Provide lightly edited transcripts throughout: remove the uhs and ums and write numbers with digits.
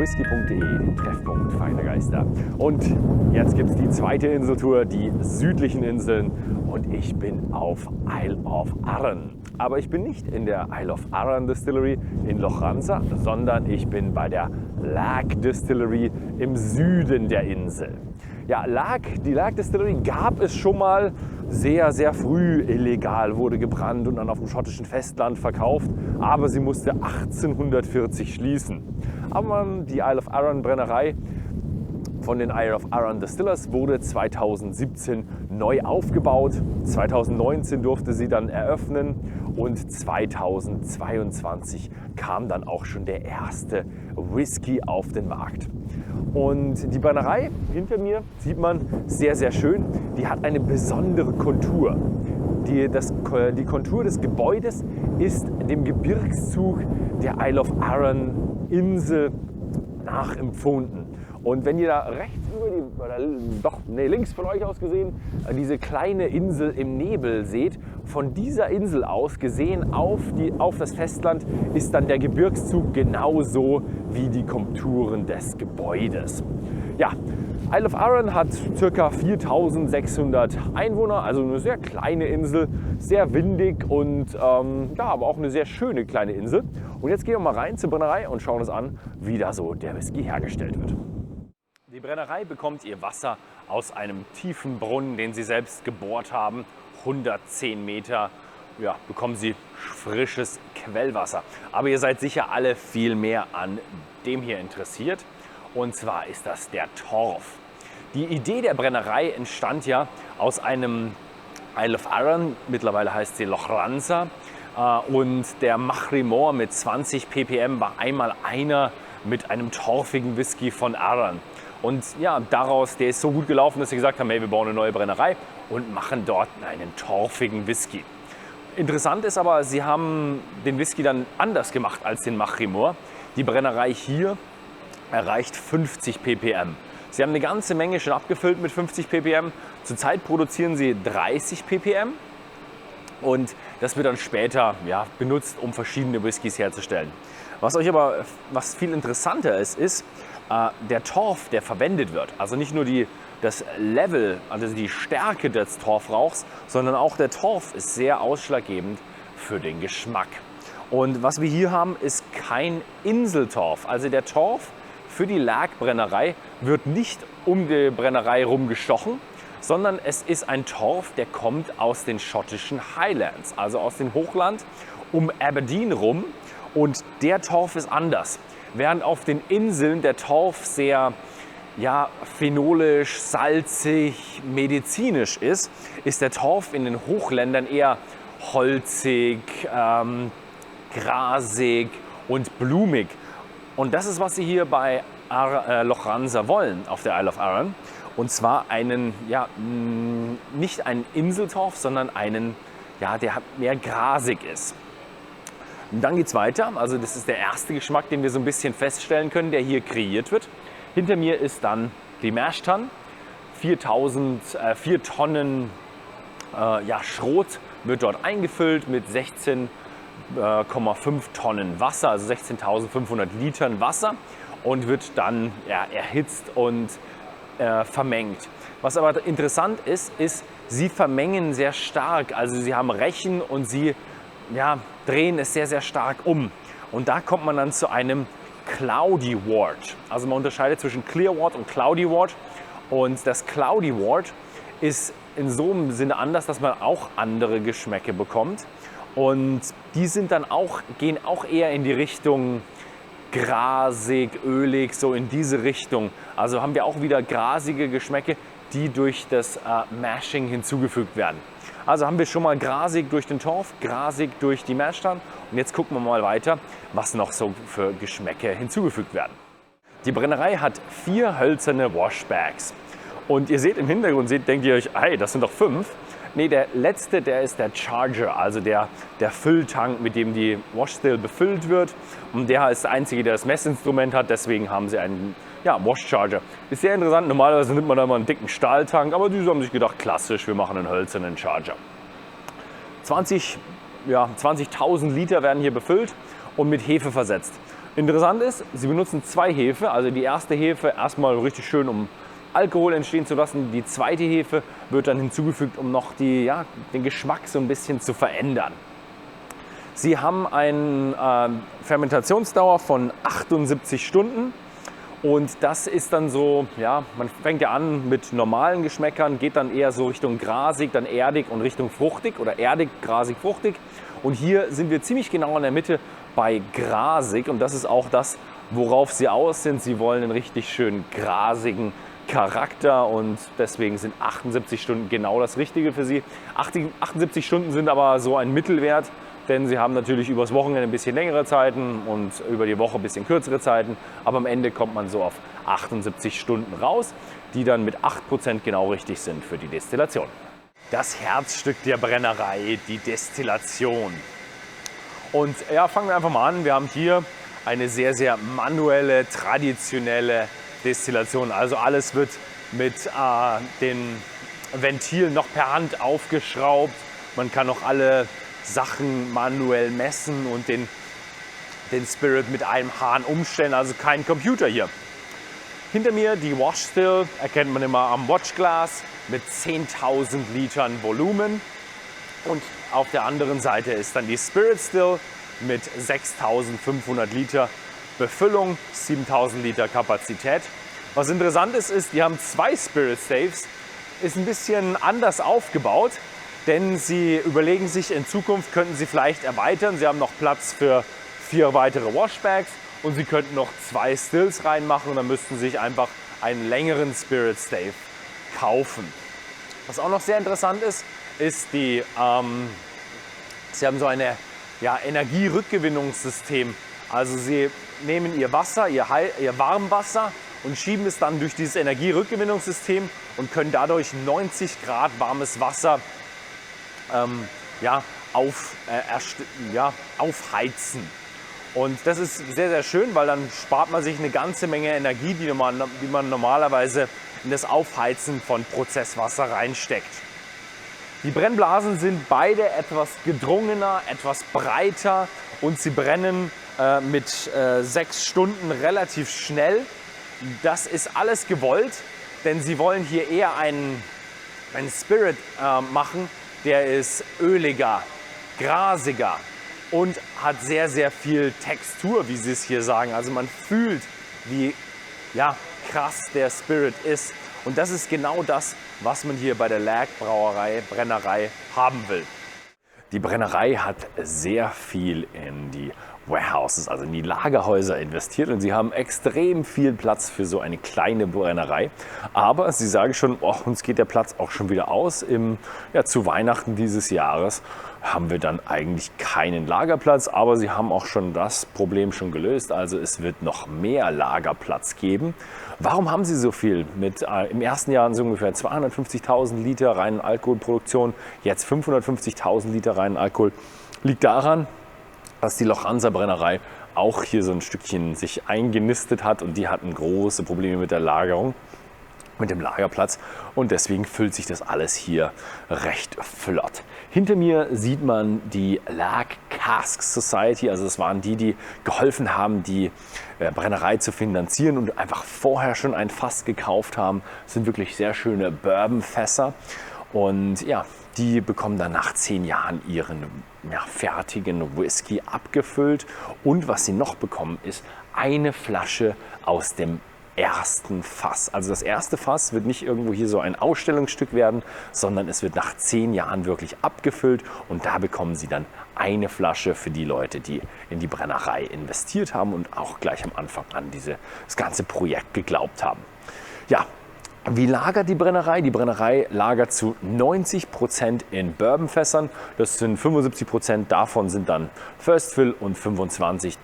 whisky.de, den Treffpunkt feiner Geister. Und jetzt gibt es die zweite Inseltour, die südlichen Inseln. Und ich bin auf Isle of Arran. Aber ich bin nicht in der Isle of Arran Distillery in Lochranza, sondern ich bin bei der Lagg Distillerie im Süden der Insel. Ja, die Lagg Distillerie gab es schon mal sehr, sehr früh illegal, wurde gebrannt und dann auf dem schottischen Festland verkauft. Aber sie musste 1840 schließen. Aber die Isle of Arran Brennerei von den Isle of Arran Distillers wurde 2017 neu aufgebaut. 2019 durfte sie dann eröffnen und 2022 kam dann auch schon der erste Whisky auf den Markt. Und die Brennerei hinter mir sieht man sehr, sehr schön. Die hat eine besondere Kontur. Die Kontur des Gebäudes ist dem Gebirgszug der Isle of Arran Insel nachempfunden. Und wenn ihr da rechts links von euch aus gesehen, diese kleine Insel im Nebel seht, von dieser Insel aus gesehen auf das Festland ist dann der Gebirgszug genauso wie die Konturen des Gebäudes. Ja, Isle of Arran hat ca. 4600 Einwohner, also eine sehr kleine Insel, sehr windig und aber auch eine sehr schöne kleine Insel. Und jetzt gehen wir mal rein zur Brennerei und schauen uns an, wie da so der Whisky hergestellt wird. Die Brennerei bekommt ihr Wasser aus einem tiefen Brunnen, den sie selbst gebohrt haben. 110 Meter bekommen sie frisches Quellwasser. Aber ihr seid sicher alle viel mehr an dem hier interessiert. Und zwar ist das der Torf. Die Idee der Brennerei entstand ja aus einem Isle of Arran, mittlerweile heißt sie Lochranza. Und der Machrimor mit 20 ppm war einmal einer mit einem torfigen Whisky von Arran. Und ja, der ist so gut gelaufen, dass sie gesagt haben, hey, wir bauen eine neue Brennerei und machen dort einen torfigen Whisky. Interessant ist aber, sie haben den Whisky dann anders gemacht als den Machrimor. Die Brennerei hier erreicht 50 ppm. Sie haben eine ganze Menge schon abgefüllt mit 50 ppm. Zurzeit produzieren sie 30 ppm. Und das wird dann später benutzt, um verschiedene Whiskys herzustellen. Was viel interessanter ist der Torf, der verwendet wird. Also nicht nur das Level, also die Stärke des Torfrauchs, sondern auch der Torf ist sehr ausschlaggebend für den Geschmack. Und was wir hier haben, ist kein Inseltorf. Also der Torf für die Lagg-Brennerei wird nicht um die Brennerei rumgestochen, sondern es ist ein Torf, der kommt aus den schottischen Highlands, also aus dem Hochland um Aberdeen rum. Und der Torf ist anders. Während auf den Inseln der Torf sehr phenolisch, salzig, medizinisch ist der Torf in den Hochländern eher holzig, grasig und blumig. Und das ist, was sie hier bei Lochranza wollen auf der Isle of Arran. Und zwar nicht einen Inseltorf, sondern einen, der mehr grasig ist. Und dann geht es weiter, also das ist der erste Geschmack, den wir so ein bisschen feststellen können, der hier kreiert wird. Hinter mir ist dann die Mash-Tun, 4 Tonnen Schrot wird dort eingefüllt mit 16,5 Tonnen Wasser, also 16.500 Litern Wasser und wird dann erhitzt und vermengt. Was aber interessant ist, sie vermengen sehr stark, also sie haben Rechen und sie drehen es sehr, sehr stark um. Und da kommt man dann zu einem Cloudy Wort. Also man unterscheidet zwischen Clear Wort und Cloudy Wort. Und das Cloudy Wort ist in so einem Sinne anders, dass man auch andere Geschmäcke bekommt. Und die gehen auch eher in die Richtung grasig, ölig, so in diese Richtung. Also haben wir auch wieder grasige Geschmäcke, die durch das Mashing hinzugefügt werden. Also haben wir schon mal grasig durch den Torf, grasig durch die Mash-Tun. Und jetzt gucken wir mal weiter, was noch so für Geschmäcke hinzugefügt werden. Die Brennerei hat 4 hölzerne Washbags. Und ihr seht im Hintergrund, denkt ihr euch, hey, das sind doch 5. Nee, der letzte, der ist der Charger, also der Fülltank, mit dem die Washstill befüllt wird. Und der ist der einzige, der das Messinstrument hat, deswegen haben sie einen Wash Charger. Ist sehr interessant, normalerweise nimmt man da mal einen dicken Stahltank, aber die haben sich gedacht, klassisch, wir machen einen hölzernen Charger. 20.000 Liter werden hier befüllt und mit Hefe versetzt. Interessant ist, sie benutzen 2 Hefe. Also die erste Hefe erstmal richtig schön, um Alkohol entstehen zu lassen. Die zweite Hefe wird dann hinzugefügt, um noch den Geschmack so ein bisschen zu verändern. Sie haben eine Fermentationsdauer von 78 Stunden. Und das ist dann so, ja, man fängt ja an mit normalen Geschmäckern, geht dann eher so Richtung grasig, dann erdig und Richtung fruchtig oder erdig, grasig, fruchtig. Und hier sind wir ziemlich genau in der Mitte bei grasig und das ist auch das, worauf sie aus sind. Sie wollen einen richtig schön grasigen Charakter und deswegen sind 78 Stunden genau das Richtige für sie. 78 Stunden sind aber so ein Mittelwert. Denn sie haben natürlich übers Wochenende ein bisschen längere Zeiten und über die Woche ein bisschen kürzere Zeiten. Aber am Ende kommt man so auf 78 Stunden raus, die dann mit 8% genau richtig sind für die Destillation. Das Herzstück der Brennerei, die Destillation. Und ja, fangen wir einfach mal an. Wir haben hier eine sehr, sehr manuelle, traditionelle Destillation. Also alles wird mit den Ventilen noch per Hand aufgeschraubt. Man kann noch alle Sachen manuell messen und den Spirit mit einem Hahn umstellen, also kein Computer hier. Hinter mir die Wash Still, erkennt man immer am Watchglas, mit 10.000 Litern Volumen. Und auf der anderen Seite ist dann die Spirit Still mit 6.500 Liter Befüllung, 7.000 Liter Kapazität. Was interessant ist, die haben 2 Spirit Staves, ist ein bisschen anders aufgebaut. Denn sie überlegen sich, in Zukunft könnten sie vielleicht erweitern. Sie haben noch Platz für 4 weitere Washbags und sie könnten noch 2 Stills reinmachen und dann müssten sie sich einfach einen längeren Spirit Stave kaufen. Was auch noch sehr interessant ist, sie haben so ein Energierückgewinnungssystem. Also sie nehmen ihr Wasser, ihr Warmwasser und schieben es dann durch dieses Energierückgewinnungssystem und können dadurch 90 Grad warmes Wasser aufheizen. Und das ist sehr, sehr schön, weil dann spart man sich eine ganze Menge Energie, die man normalerweise in das Aufheizen von Prozesswasser reinsteckt. Die Brennblasen sind beide etwas gedrungener, etwas breiter und sie brennen mit 6 Stunden relativ schnell. Das ist alles gewollt, denn sie wollen hier eher einen Spirit machen, der ist öliger, grasiger und hat sehr, sehr viel Textur, wie sie es hier sagen. Also man fühlt, wie krass der Spirit ist. Und das ist genau das, was man hier bei der Lagg Brennerei haben will. Die Brennerei hat sehr viel in die Warehouses, also in die Lagerhäuser investiert und sie haben extrem viel Platz für so eine kleine Brennerei. Aber sie sagen schon, uns geht der Platz auch schon wieder aus. Zu Weihnachten dieses Jahres haben wir dann eigentlich keinen Lagerplatz, aber sie haben auch schon das Problem schon gelöst. Also es wird noch mehr Lagerplatz geben. Warum haben sie so viel? Im ersten Jahr so ungefähr 250.000 Liter reinen Alkoholproduktion, jetzt 550.000 Liter reinen Alkohol. Liegt daran, dass die Lochranza Brennerei auch hier so ein Stückchen sich eingenistet hat und die hatten große Probleme mit der Lagerung, mit dem Lagerplatz und deswegen füllt sich das alles hier recht flott. Hinter mir sieht man die Lagg Cask Society, also das waren die geholfen haben, die Brennerei zu finanzieren und einfach vorher schon ein Fass gekauft haben. Das sind wirklich sehr schöne Bourbonfässer und ja, die bekommen dann nach 10 Jahren ihren fertigen Whisky abgefüllt. Und was sie noch bekommen, ist eine Flasche aus dem ersten Fass. Also das erste Fass wird nicht irgendwo hier so ein Ausstellungsstück werden, sondern es wird nach 10 Jahren wirklich abgefüllt. Und da bekommen sie dann eine Flasche für die Leute, die in die Brennerei investiert haben und auch gleich am Anfang an das ganze Projekt geglaubt haben. Ja. Wie lagert die Brennerei? Die Brennerei lagert zu 90% in Bourbonfässern. Das sind 75% davon sind dann First Fill und 25%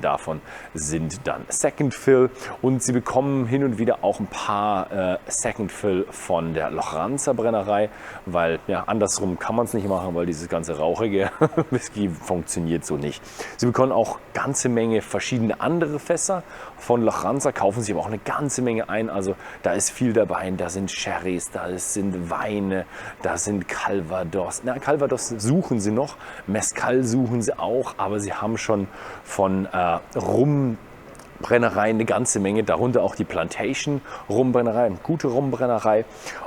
davon sind dann Second Fill. Und sie bekommen hin und wieder auch ein paar Second Fill von der Lochranza Brennerei, weil andersrum kann man es nicht machen, weil dieses ganze rauchige Whisky funktioniert so nicht. Sie bekommen auch ganze Menge verschiedene andere Fässer von Lochranza, kaufen sich aber auch eine ganze Menge ein. Also da ist viel viel dabei. Da sind Sherrys, da sind Weine, da sind Calvados. Na, Calvados suchen sie noch, Mezcal suchen sie auch, aber sie haben schon von Rumbrennereien eine ganze Menge, darunter auch die Plantation Rumbrennerei, eine gute Rumbrennerei.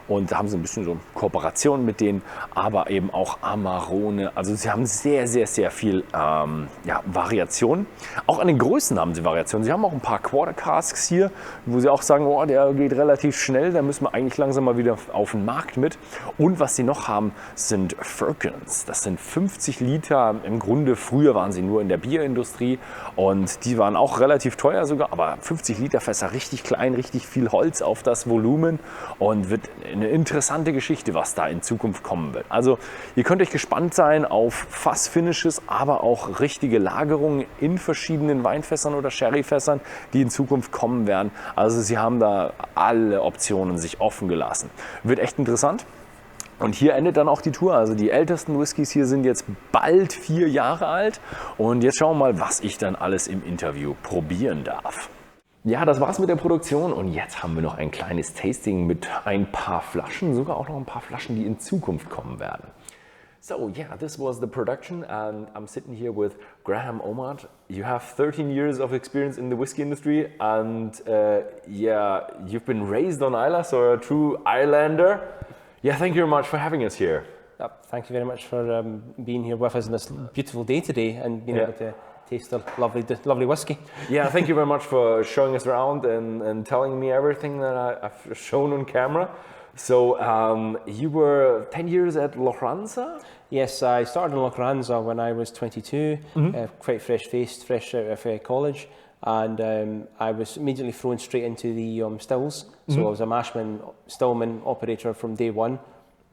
Und da haben sie ein bisschen so Kooperation mit denen, aber eben auch Amarone. Also sie haben sehr, sehr, sehr viel Variation. Auch an den Größen haben sie Variationen. Sie haben auch ein paar Quarter Casks hier, wo sie auch sagen, oh, der geht relativ schnell, da müssen wir eigentlich langsam mal wieder auf den Markt mit. Und was sie noch haben, sind Firkins. Das sind 50 Liter. Im Grunde, früher waren sie nur in der Bierindustrie und die waren auch relativ teuer sogar, aber 50 Liter Fässer, richtig klein, richtig viel Holz auf das Volumen und wird eine interessante Geschichte, was da in Zukunft kommen wird. Also ihr könnt euch gespannt sein auf Fassfinishes, aber auch richtige Lagerungen in verschiedenen Weinfässern oder Sherryfässern, die in Zukunft kommen werden. Also sie haben da alle Optionen sich offen gelassen. Wird echt interessant. Und hier endet dann auch die Tour. Also die ältesten Whiskys hier sind jetzt bald 4 Jahre alt. Und jetzt schauen wir mal, was ich dann alles im Interview probieren darf. Ja, das war's mit der Produktion und jetzt haben wir noch ein kleines Tasting mit ein paar Flaschen, sogar auch noch ein paar Flaschen, die in Zukunft kommen werden. So yeah, this was the production and I'm sitting here with Graham Omad. You have 13 years of experience in the whiskey industry and you've been raised on Islay, so a true Islander. Yeah, thank you very much for having us here. Thank you very much for being here with us on this beautiful day today and being able to taste the lovely whiskey. Yeah, thank you very much for showing us around and telling me everything that I've shown on camera. So you were 10 years at Lochranza? Yes, I started in Lochranza when I was 22, quite fresh-faced, fresh out of college. And I was immediately thrown straight into the stills. So I was a mashman, stillman operator from day one.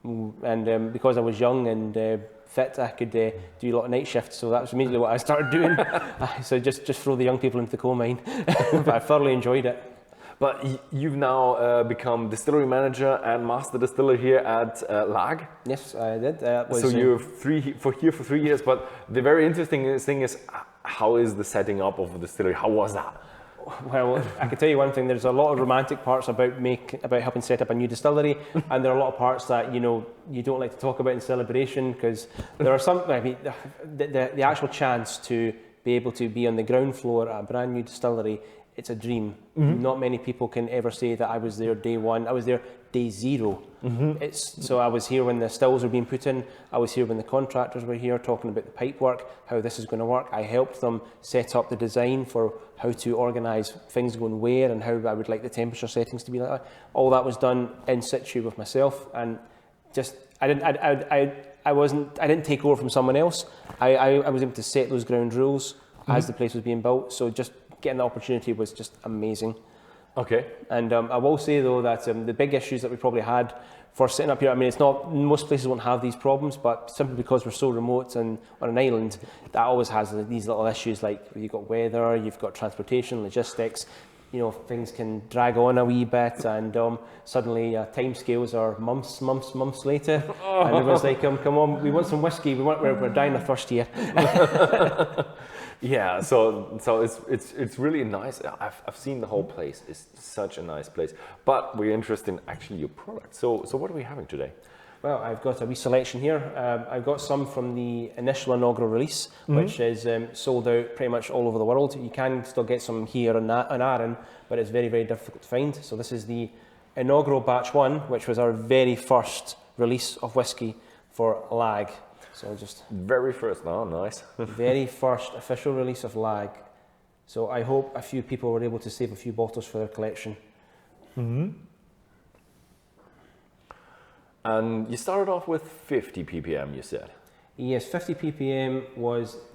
And because I was young and fit, I could do a lot of night shifts. So that was immediately what I started doing. So just throw the young people into the coal mine. But I thoroughly enjoyed it. But you've now become distillery manager and master distiller here at Lagg. Yes, I did. So you're here for 3 years. But the very interesting thing is, how is the setting up of the distillery? How was that? Well, I can tell you one thing. There's a lot of romantic parts about helping set up a new distillery, and there are a lot of parts that you don't like to talk about in celebration because there are some. I mean, the actual chance to be able to be on the ground floor at a brand new distillery. It's a dream. Not many people can ever say that I was there day one. I was there day zero. So I was here when the stills were being put in. I was here when the contractors were here talking about the pipe work, how this is going to work. I helped them set up the design for how to organise things going where and how I would like the temperature settings to be like that. All that was done in situ with myself, and just I didn't take over from someone else. I was able to set those ground rules as the place was being built. So just getting the opportunity was just amazing. Okay. And I will say though that the big issues that we probably had for setting up here, I mean, it's not, most places won't have these problems, but simply because we're so remote and on an island, that always has these little issues, like you've got weather, you've got transportation, logistics, things can drag on a wee bit, and suddenly timescales are months later, and everyone's like, come on, we want some whiskey, we're dying of thirst here. Yeah, so it's really nice. I've seen the whole place. It's such a nice place. But we're interested in actually your product. So what are we having today? Well, I've got a wee selection here. I've got some from the initial inaugural release, which is sold out pretty much all over the world. You can still get some here in Arran, but it's very, very difficult to find. So this is the inaugural batch 1, which was our very first release of whiskey for Lagg. So just very first, oh nice. Very first official release of Lagg. So I hope a few people were able to save a few bottles for their collection. And you started off with 50 ppm, you said? Yes, 50 ppm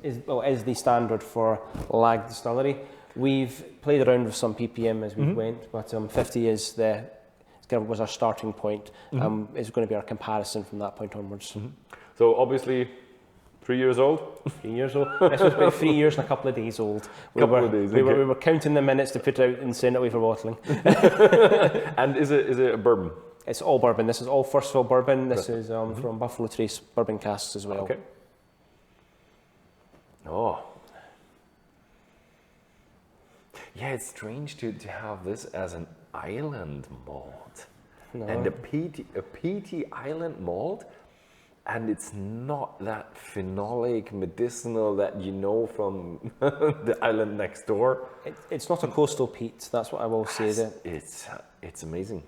is the standard for Lagg Distillery. We've played around with some ppm as we went, but 50 was our starting point. It's going to be our comparison from that point onwards. So obviously 3 years old? 3 years old. This was about 3 years and a couple of days old. We were counting the minutes to put out and send it away for bottling. And is it a bourbon? It's all bourbon. This is all first fill bourbon. This is from Buffalo Trace bourbon casks as well. Okay. Oh. Yeah, it's strange to have this as an island malt. No. And a peaty island malt, and it's not that phenolic, medicinal that you know from the island next door. It's not a coastal peat, that's what I will say. It's amazing.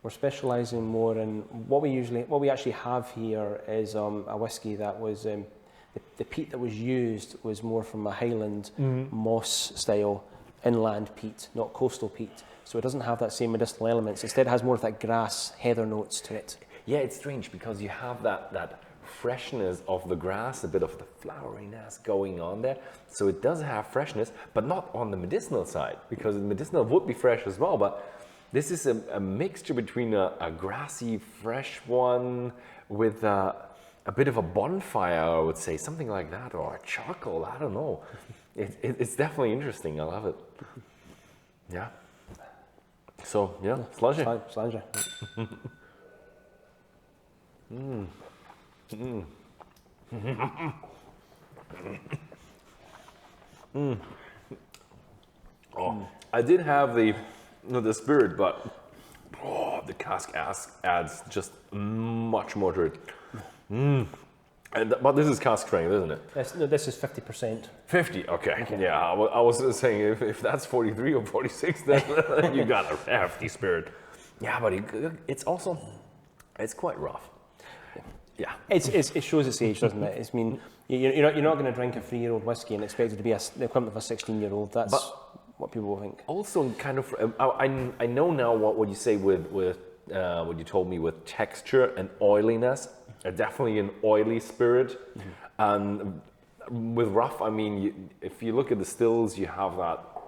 We're specialising more in what we actually have here is a whisky that was the peat that was used was more from a Highland moss style inland peat, not coastal peat. So it doesn't have that same medicinal elements. Instead, it has more of that grass, heather notes to it. Yeah, it's strange because you have that freshness of the grass, a bit of the floweriness going on there. So it does have freshness, but not on the medicinal side, because the medicinal would be fresh as well. But this is a mixture between a grassy, fresh one with a bit of a bonfire, I would say, something like that, or a charcoal, I don't know. It's definitely interesting, I love it. Yeah. So, yeah, sludgy. Sludgy. Oh, I did have the spirit, but the cask adds just much more to it. But this is cask strength, isn't it? This is 50%. 50, okay. Yeah, I was saying if that's 43 or 46, then you got a hefty spirit. Yeah, but it's quite rough. Yeah. It shows its age, doesn't it? I mean, you're not going to drink a 3-year-old whiskey and expect it to be the equivalent of a 16-year-old. That's what people will think. Also, kind of, I know now what you say with what you told me with texture and oiliness. Definitely an oily spirit, and with rough, I mean, if you look at the stills, you have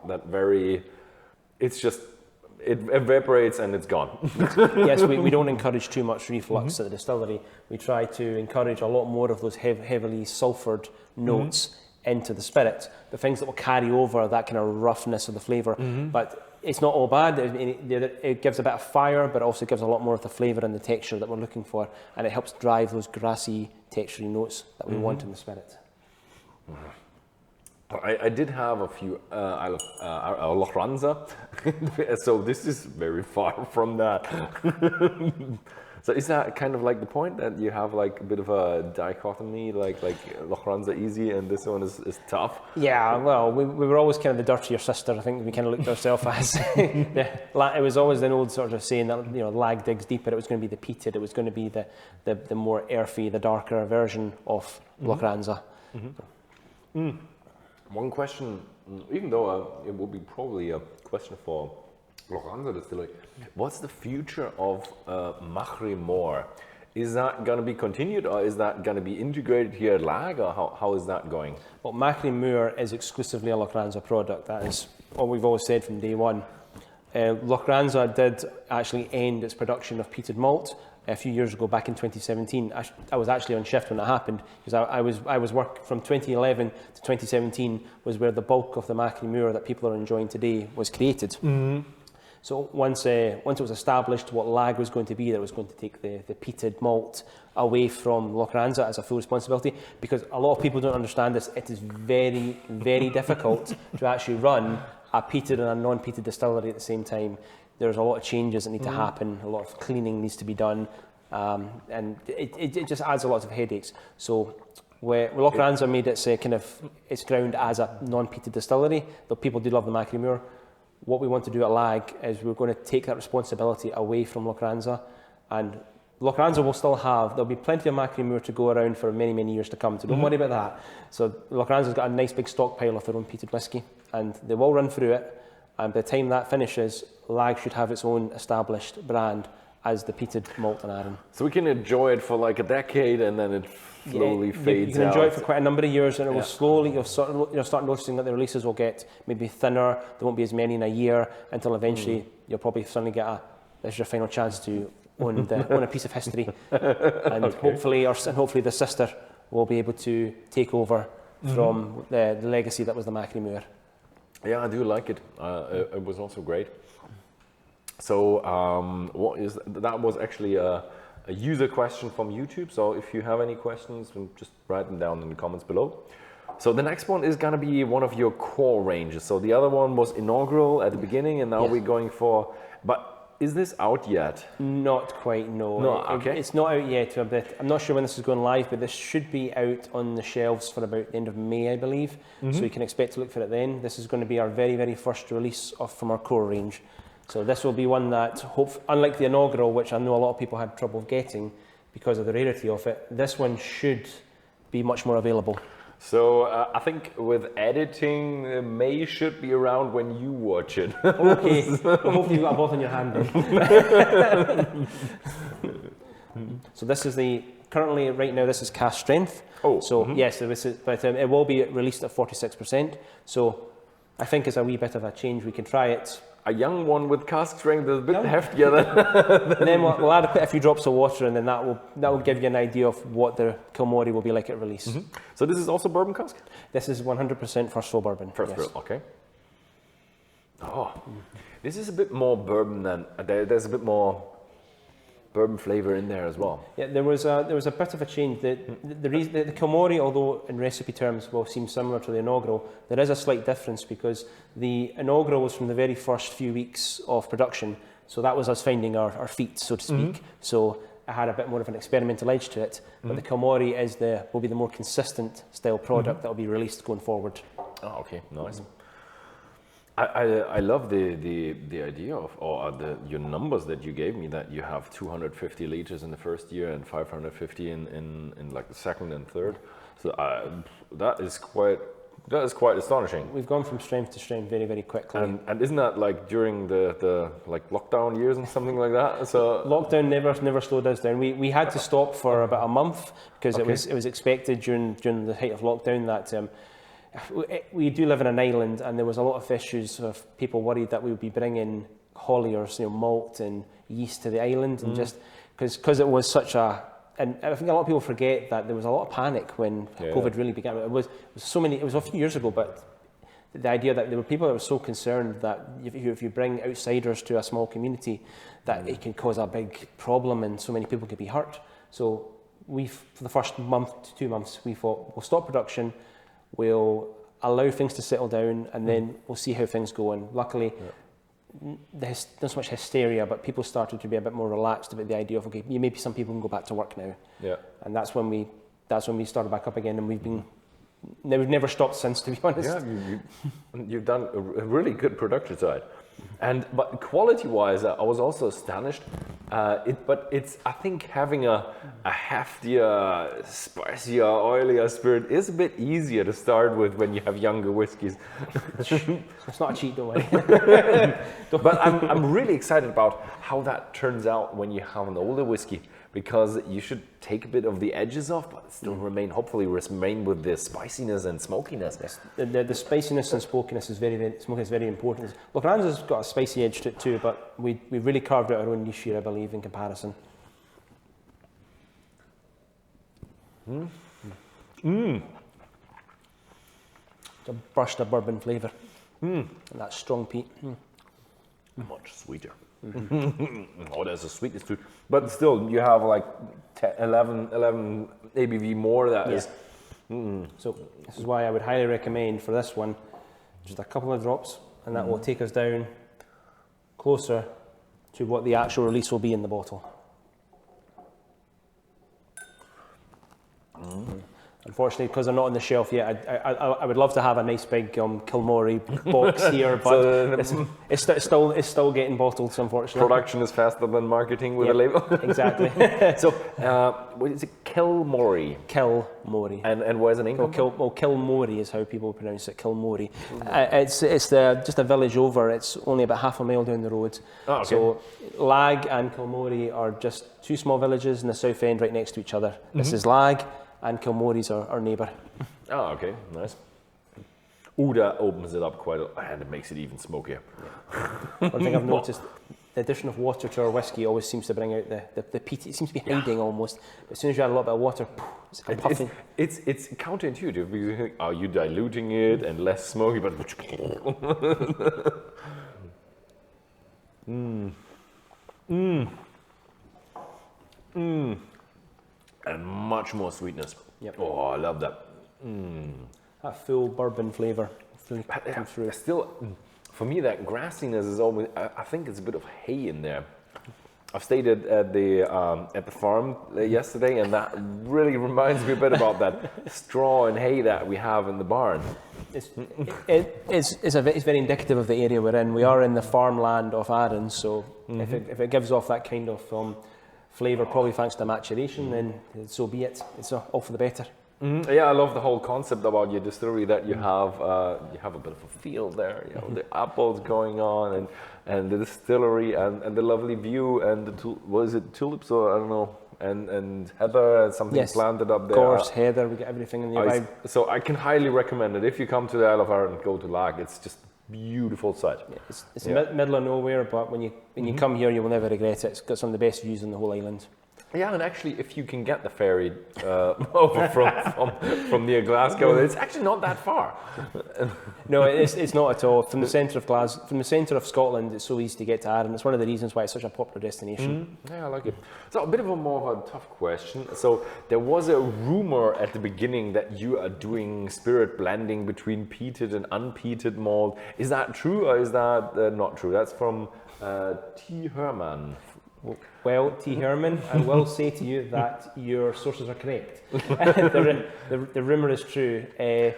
that very. It's just it evaporates and it's gone. Yes, we don't encourage too much reflux at the distillery. We try to encourage a lot more of those heavily sulfured notes into the spirit, the things that will carry over that kind of roughness of the flavour. But it's not all bad. It gives a bit of fire, but also gives a lot more of the flavour and the texture that we're looking for, and it helps drive those grassy, textury notes that we want in the spirit. I did have a few Lochranza, so this is very far from that. So is that kind of like the point that you have like a bit of a dichotomy, like Lochranza easy and this one is tough? Yeah, well, we were always kind of the dirtier sister. I think we kind of looked ourselves as. It was always an old sort of saying that Lagg digs deeper. It was going to be the peated. It was going to be the more earthy, the darker version of Lochranza. One question, even though it will be probably a question for Lochranza Distillery, what's the future of Machrimore? Is that going to be continued, or is that going to be integrated here at Lagg, or how is that going? Well, Machrimore is exclusively a Lochranza product. That is what we've always said from day one. Lochranza did actually end its production of peated malt a few years ago, back in 2017. I was actually on shift when that happened, because I was working from 2011 to 2017 was where the bulk of the Machrimore that people are enjoying today was created. So once it was established what Lagg was going to be, that was going to take the peated malt away from Lochranza as a full responsibility, because a lot of people don't understand this. It is very, very difficult to actually run a peated and a non-peated distillery at the same time. There's a lot of changes that need to happen, a lot of cleaning needs to be done, and it just adds a lot of headaches. So where Lochranza made its ground as a non-peated distillery, though people do love the Machrimore, what we want to do at Lagg is we're going to take that responsibility away from Lochranza, and Lochranza will still there'll be plenty of Machrimore to go around for many, many years to come, so don't worry about that. So Lochranza's got a nice big stockpile of their own peated whisky, and they will run through it, and by the time that finishes, Lagg should have its own established brand as the peated malt and Arran. So we can enjoy it for like a decade, and then it slowly fades out. You can enjoy it for quite a number of years, and it will slowly, you'll start noticing that the releases will get maybe thinner, there won't be as many in a year, until eventually you'll probably suddenly get this is your final chance to own a piece of history, and hopefully the sister will be able to take over from the legacy that was the Machrimore. Yeah, I do like it. It was also great. So that was actually a user question from YouTube. So if you have any questions, just write them down in the comments below. So the next one is going to be one of your core ranges. So the other one was inaugural at the beginning, and now we're going for. But is this out yet? Not quite. No. No. Okay. It's not out yet. I'm not sure when this is going live, but this should be out on the shelves for about the end of May, I believe. So you can expect to look for it then. This is going to be our very, very first release from our core range. So this will be one that, unlike the inaugural, which I know a lot of people had trouble getting because of the rarity of it, this one should be much more available. So I think with editing, May should be around when you watch it. Okay, well, hopefully you've got both in your hand then. So this is currently right now this is cask strength. Oh. So yes, but it will be released at 46%. So I think it's a wee bit of a change. We can try it. A young one with cask strength is a bit heftier than. And then we'll add a few drops of water, and then that will give you an idea of what the Kilmory will be like at release. So this is also bourbon cask? This is 100% first fill bourbon. First fill, okay. Oh, this is a bit more bourbon than there's a bit more bourbon flavor in there as well. Yeah, there was a bit of a change. The Kilmory, although in recipe terms will seem similar to the inaugural, there is a slight difference because the inaugural was from the very first few weeks of production. So that was us finding our feet, so to speak. So it had a bit more of an experimental edge to it. But the Kilmory will be the more consistent style product that will be released going forward. Oh, okay, nice. I love the idea of your numbers that you gave me, that you have 250 liters in the first year and 550 in like the second and third. So that is quite astonishing. We've gone from strength to strength very, very quickly. And isn't that like during the like lockdown years and something like that? So lockdown never slowed us down. We had to stop for about a month because it was expected during the height of lockdown that. We do live in an island, and there was a lot of issues of people worried that we would be bringing colliers, malt and yeast to the island, and just because it was such a. And I think a lot of people forget that there was a lot of panic when COVID really began. It was a few years ago, but the idea that there were people that were so concerned that if you bring outsiders to a small community, that it can cause a big problem and so many people could be hurt. So for the first month to 2 months, we thought we'll stop production. We'll allow things to settle down, and then we'll see how things go. And luckily, there's not so much hysteria, but people started to be a bit more relaxed about the idea of, okay, maybe some people can go back to work now. Yeah. And that's when we started back up again, and we've never stopped since, to be honest. Yeah, you've done a really good production side. But quality-wise, I was also astonished. But it's, I think, having a heftier, spicier, oilier spirit is a bit easier to start with when you have younger whiskies. It's not a cheat, don't worry. But I'm really excited about how that turns out when you have an older whiskey, because you should take a bit of the edges off, but still hopefully remain with the spiciness and smokiness. Yes. The spiciness and smokiness is very important. Lochranza's got a spicy edge to it too, but we really carved out our own niche here, I believe, in comparison. It's a burst of bourbon flavour. And that strong peat. Much sweeter. Oh, there's a sweetness to it. But still, you have like 11 ABV more. So this is why I would highly recommend for this one, just a couple of drops, and that will take us down closer to what the actual release will be in the bottle. Unfortunately, because they're not on the shelf yet, I would love to have a nice big Kilmory box here, but so it's still getting bottled, unfortunately. Production is faster than marketing with a label. Exactly. So, what is it? Kilmory. Kilmory. And where's the name? Kilmory is how people pronounce it. Kilmory. It's just a village over. It's only about half a mile down the road. Oh, okay. So Lagg and Kilmory are just two small villages in the south end, right next to each other. This is Lagg. And Kilmory's our neighbour. Oh, okay, nice. Ooh, that opens it up quite a lot, and it makes it even smokier. Yeah. One thing I've noticed, the addition of water to our whiskey always seems to bring out the peat. It seems to be hiding almost. But as soon as you add a little bit of water, it's like a puffing. It's counterintuitive, because you think, are you diluting it and less smoky? But and much more sweetness. Yep. Oh, I love that. that full bourbon flavour come through. Still, for me, that grassiness is always. I think it's a bit of hay in there. I've stayed at the farm yesterday, and that really reminds me a bit about that straw and hay that we have in the barn. It's very indicative of the area we're in. We are in the farmland of Arran, so if it gives off that kind of flavour, probably thanks to maturation, then so be it. It's all for the better. Yeah, I love the whole concept about your distillery, that you have a bit of a field there, you know, the apples going on, and the distillery, and the lovely view, and was it tulips, or I don't know, and heather, and something planted up there. Gorse, heather, we get everything in the So I can highly recommend it. If you come to the Isle of Arran, go to Lagg. It's just a beautiful site. Yeah, it's middle of nowhere, but when you come here, you will never regret it. It's got some of the best views on the whole island. Yeah, and actually, if you can get the ferry over from near Glasgow, it's actually not that far. No, it's not at all. From the centre of Scotland, it's so easy to get to Arran. It's one of the reasons why it's such a popular destination. Yeah, I like it. So a bit of a more of a tough question. So there was a rumor at the beginning that you are doing spirit blending between peated and unpeated malt. Is that true, or is that not true? That's from T. Herman. Well, T. Herman, I will say to you that your sources are correct. The rumour is true. A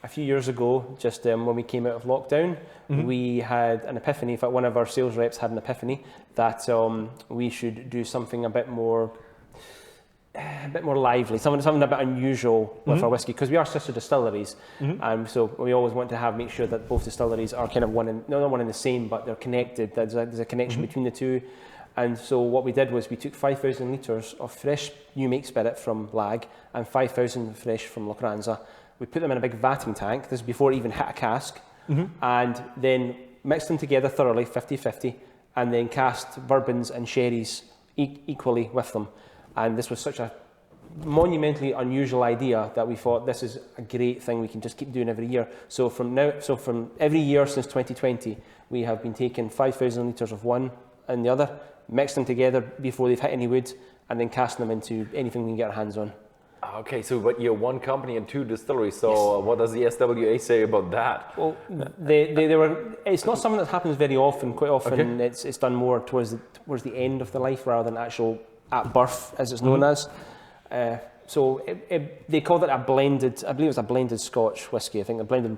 few years ago, just when we came out of lockdown, we had an epiphany. In fact, one of our sales reps had an epiphany that we should do something a bit more lively, something a bit unusual with our whiskey, because we are sister distilleries, and so we always want to make sure that both distilleries are kind of not one and the same, but they're connected. There's a connection between the two. And so what we did was we took 5,000 litres of fresh new make spirit from Lagg and 5,000 fresh from Lochranza. We put them in a big vatting tank, this is before it even hit a cask, and then mixed them together thoroughly, 50-50, and then cast bourbons and sherries equally with them. And this was such a monumentally unusual idea that we thought this is a great thing we can just keep doing every year. So from every year since 2020, we have been taking 5,000 litres of one and the other, mix them together before they've hit any wood, and then cast them into anything we can get our hands on. Okay, so but you're one company and two distilleries, so what does the SWA say about that? Well, they were. It's not something that happens very often. Quite often, it's done more towards the end of the life rather than actual at birth, as it's known as. So they called it a blended. I believe it was a blended Scotch whiskey. I think a blended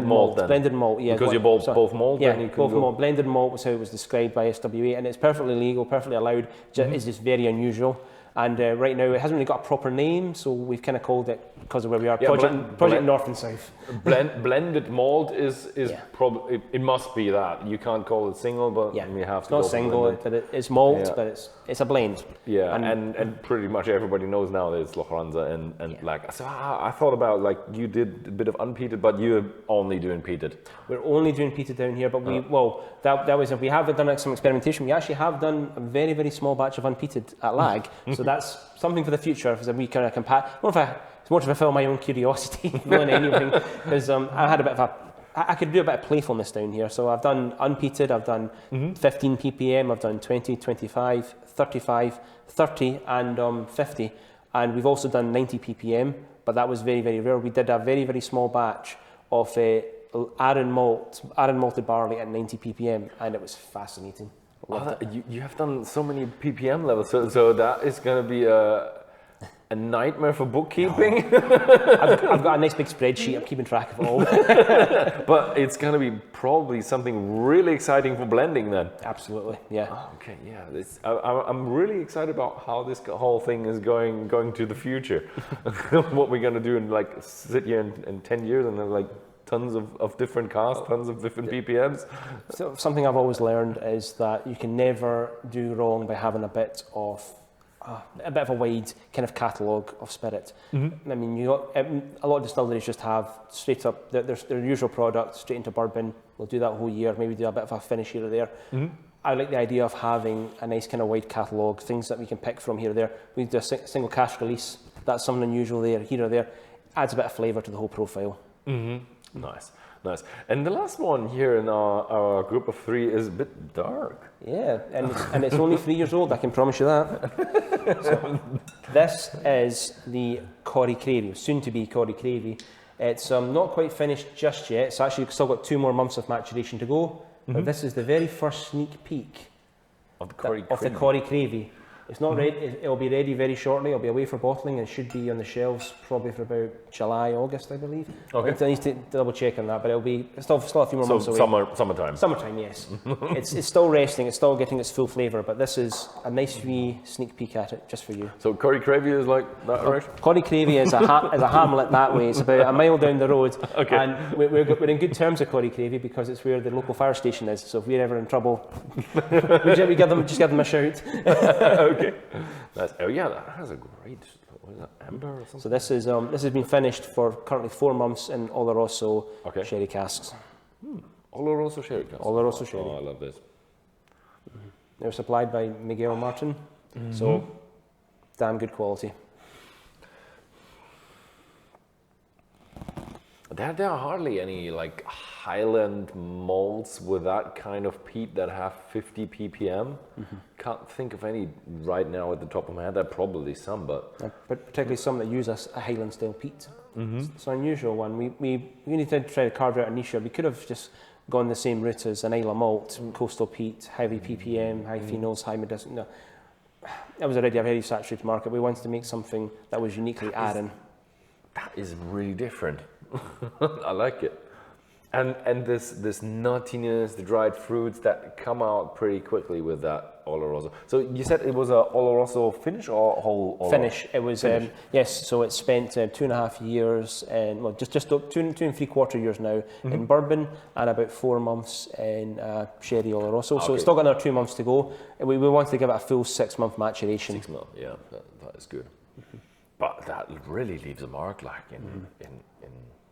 malt. Blended malt, yeah. Because you're both malt. Yeah, then you can both malt. Blended malt was how it was described by SWA, and it's perfectly legal, perfectly allowed. It's just very unusual. And right now, it hasn't really got a proper name, so we've kind of called it, because of where we are, Project North and South. Blended malt is probably, it must be that. You can't call it single, but we have it's to not go single, but it's malt, but it's a blend. Yeah, and pretty much everybody knows now that it's Lochranza and Lagg. So I thought about, like, you did a bit of unpeated, but you're only doing peated. We're only doing peated down here, but we have done some experimentation. We actually have done a very, very small batch of unpeated at Lagg, so that's something for the future. As we kind of it's more to fulfill my own curiosity than anything, because I had I could do a bit of playfulness down here. So I've done unpeated, I've done 15 ppm, I've done 20, 25, 35, 30, and 50, and we've also done 90 ppm, but that was very, very rare. We did a very, very small batch of Arran malted barley at 90 ppm, and it was fascinating. You have done so many ppm levels, so that is going to be a nightmare for bookkeeping. I've got a nice big spreadsheet. I'm keeping track of it all. But it's going to be probably something really exciting for blending then. Absolutely, yeah. Oh, okay, yeah. I'm really excited about how this whole thing is going to the future. What we're going to do and like sit here in 10 years and have like tons of different casks, tons of different ppms. So something I've always learned is that you can never do wrong by having a bit of a wide kind of catalogue of spirit. I mean, a lot of distilleries just have straight up their usual product straight into bourbon. We'll do that whole year, maybe do a bit of a finish here or there. I like the idea of having a nice kind of wide catalogue, things that we can pick from here or there. We do a single cask release. That's something unusual there, here or there. Adds a bit of flavour to the whole profile. Nice. And the last one here in our group of three is a bit dark. Yeah, and it's only 3 years old, I can promise you that. So, this is the Corriecravie, soon to be Corriecravie It's not quite finished just yet. It's actually still got 2 more months of maturation to go. But this is the very first sneak peek Of the Corriecravie. It's not ready. It'll be ready very shortly. It'll be away for bottling and should be on the shelves probably for about July, August, I believe. Okay. I need to double check on that, but it'll be still a few more months away. Summertime. Summertime, yes. It's still resting. It's still getting its full flavour, but this is a nice wee sneak peek at it just for you. So Corriecravie is like that, right? Corriecravie is a hamlet that way. It's about a mile down the road, Okay. and we're in good terms with Corriecravie because it's where the local fire station is. So if we're ever in trouble, we just give them a shout. Okay. Nice. Oh yeah, that has a great. What is that? Amber or something? So this has been finished for currently 4 months in Oloroso sherry casks. Oloroso sherry casks. Oloroso sherry. Oh, I love this. They were supplied by Miguel Martin, so damn good quality. There are hardly any like Highland malts with that kind of peat that have 50 ppm. Can't think of any right now at the top of my head. There are probably some, but particularly some that use a Highland style peat. It's an unusual one. We need to try to carve out a niche. We could have just gone the same route as an Islay malt, coastal peat, heavy ppm, high phenols, high medicinal. No, that was already a very saturated market. We wanted to make something that was uniquely Arran. that is really different. I like it. And this nuttiness, the dried fruits that come out pretty quickly with that Oloroso. So you said it was a Oloroso finish or whole Oloroso? Finish. It was yes. So it spent 2.5 years and just 2 and 3/4 years now in bourbon and about 4 months in sherry Oloroso. So it's still got another 2 months to go. We wanted to give it a full 6-month maturation. 6 months, yeah, that is good. But that really leaves a mark, like in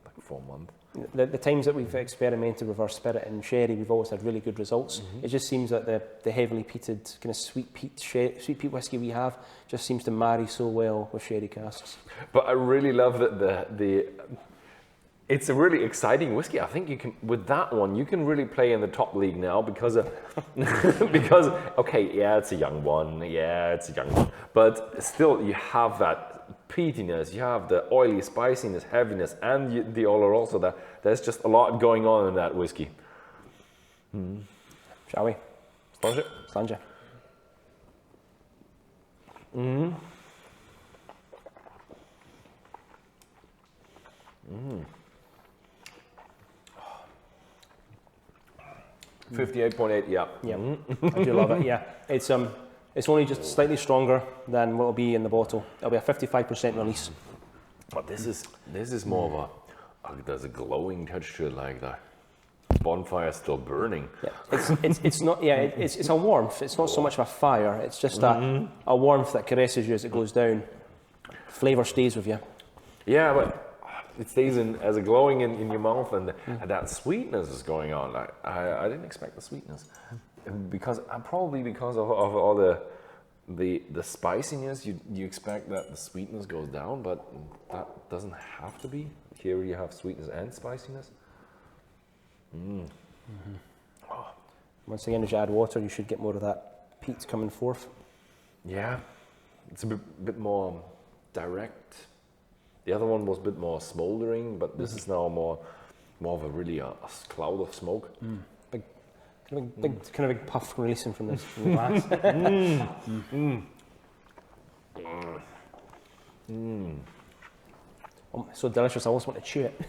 like 4 months. The times that we've experimented with our spirit and sherry, we've always had really good results. It just seems that the heavily peated kind of sweet peat whiskey we have just seems to marry so well with sherry casks. But I really love that it's a really exciting whiskey. I think you can, with that one, you can really play in the top league now because okay, yeah, it's a young one, but still you have that peatiness, you have the oily spiciness, heaviness, and the Oloroso. There's just a lot going on in that whiskey. Shall we? Sponge it? Sponge it. Mm. 58.8, yeah. Yeah, I do love it. Yeah, it's only just slightly stronger than what will be in the bottle. It'll be a 55% release. But this is more of there's a glowing touch to it, like that bonfire still burning. Yeah, it's not. Yeah, it's a warmth. It's not so much of a fire. It's just a warmth that caresses you as it goes down. Flavor stays with you. Yeah, but it stays as a glowing in your mouth, and that sweetness is going on. Like I didn't expect the sweetness, because of all the spiciness. You expect that the sweetness goes down, but that doesn't have to be. Here you have sweetness and spiciness. Oh. Once again, as you add water, you should get more of that peat coming forth. Yeah, it's a bit more direct. The other one was a bit more smouldering, but this is now more of a cloud of smoke. Big puff releasing from this glass. Oh, so delicious, I almost want to chew it.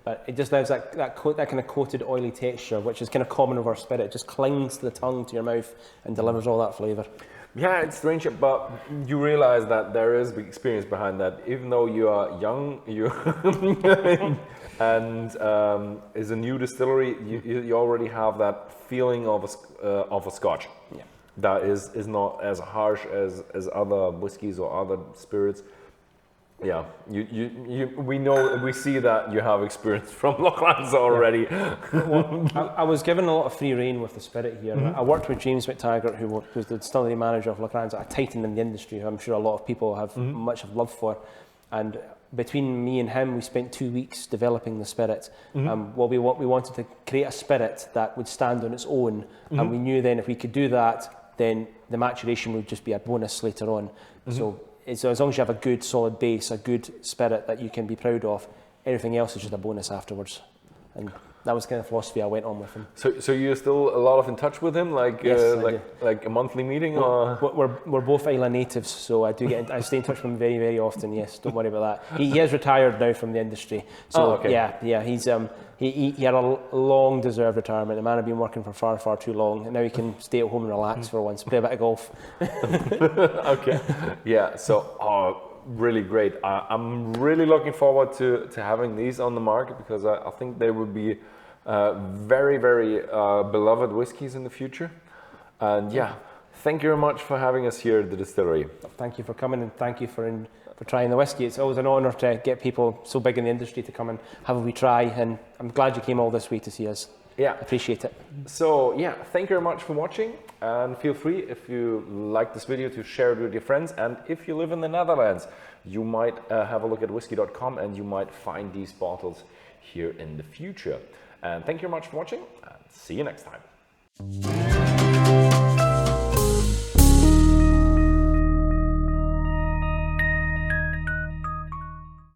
But it just has that kind of coated oily texture, which is kind of common with our spirit. It just clings to the tongue, to your mouth, and delivers all that flavour. Yeah, it's strange, but you realize that there is big experience behind that. Even though you are young, and is a new distillery, you already have that feeling of a Scotch. Yeah. That is not as harsh as other whiskies or other spirits. Yeah, we see that you have experience from Lochranza already. Yeah. Well, I was given a lot of free rein with the spirit here. I worked with James McTaggart, who was the distillery manager of Lochranza, a titan in the industry, who I'm sure a lot of people have much of love for. And between me and him, we spent 2 weeks developing the spirit. We wanted to create a spirit that would stand on its own, and we knew then if we could do that, then the maturation would just be a bonus later on. So as long as you have a good solid base, a good spirit that you can be proud of, everything else is just a bonus afterwards. And that was kind of the philosophy I went on with him. So you're still a lot of in touch with him, like Yes, like a monthly meeting, or We're both Isla natives, so I stay in touch with him very, very often. Yes, don't worry about that. He has retired now from the industry, so okay. yeah. He had a long deserved retirement. The man had been working for far too long, and now he can stay at home and relax for once, play a bit of golf. Okay, yeah. So really great. I'm really looking forward to having these on the market, because I think they would be very beloved whiskies in the future. And yeah, thank you very much for having us here at the distillery. Thank you for coming, and thank you for trying the whiskey. It's always an honour to get people so big in the industry to come and have a wee try, and I'm glad you came all this way to see us. Yeah, appreciate it. So yeah, thank you very much for watching, and feel free, if you like this video, to share it with your friends. And if you live in the Netherlands, you might have a look at whisky.com, and you might find these bottles here in the future. And thank you very much for watching, and see you next time.